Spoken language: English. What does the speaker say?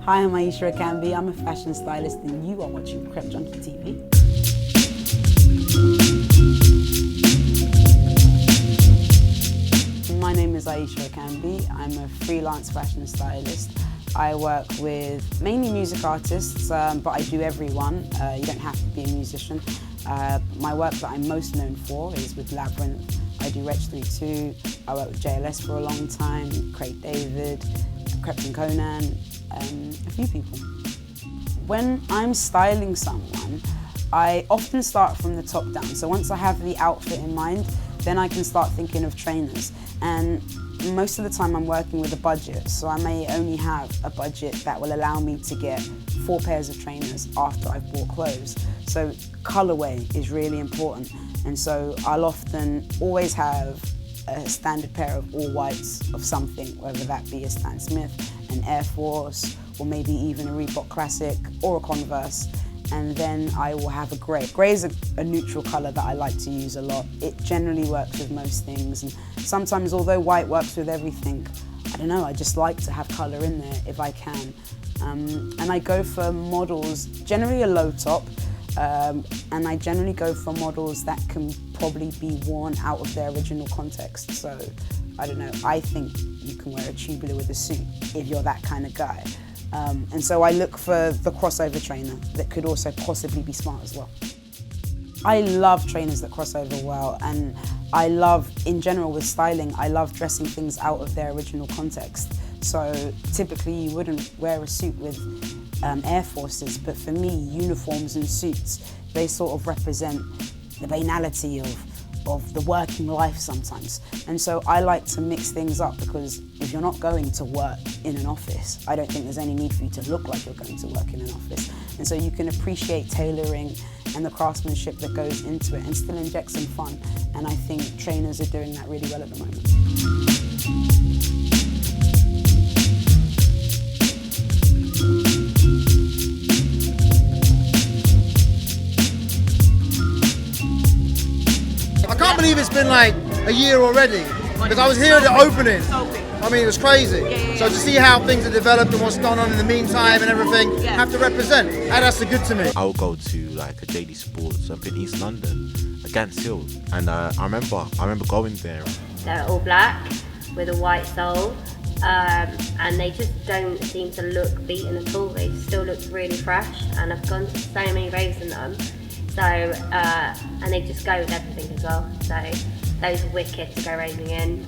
Hi, I'm Ayishat Akanbi. I'm a fashion stylist and you are watching Crepjunkie TV. My name is Ayishat Akanbi. I'm a freelance fashion stylist. I work with mainly music artists, but I do everyone. You don't have to be a musician. My work that I'm most known for is with Labrinth. I do Wretch 3-2. I work with JLS for a long time, Craig David, Crepjunkie, a few people. When I'm styling someone, I often start from the top down. So once I have the outfit in mind, then I can start thinking of trainers. And most of the time I'm working with a budget, so I may only have a budget that will allow me to get 4 pairs of trainers after I've bought clothes. So colorway is really important. And so I'll often always have a standard pair of all whites of something, whether that be a Stan Smith, an Air Force, or maybe even a Reebok Classic or a Converse. And then I will have a grey. Grey is a neutral colour that I like to use a lot. It generally works with most things. And sometimes, although white works with everything, I don't know, I just like to have colour in there if I can. And I go for models, generally a low top, and I generally go for models that can probably be worn out of their original context. So, I don't know, I think you can wear a tubular with a suit if you're that kind of guy. And so I look for the crossover trainer that could also possibly be smart as well. I love trainers that cross over well, and I love, in general with styling, I love dressing things out of their original context. So typically you wouldn't wear a suit with Air Forces, but for me, uniforms and suits, they sort of represent the banality of the working life sometimes. And so I like to mix things up, because if you're not going to work in an office, I don't think there's any need for you to look like you're going to work in an office. And so you can appreciate tailoring and the craftsmanship that goes into it and still inject some fun. And I think trainers are doing that really well at the moment. I can't believe it's been like a year already, because I was here at the opening. I mean, it was crazy. So to see how things are developed and what's going on in the meantime and everything, have to represent. And that's the good to me. I'll go to like a JD Sports up in East London, against Hill, and I remember going there. They're all black with a white sole, and they just don't seem to look beaten at all. They still look really fresh, and I've gone to so many raves in them. So, and they just go with everything as well. So those are wicked to go raving in.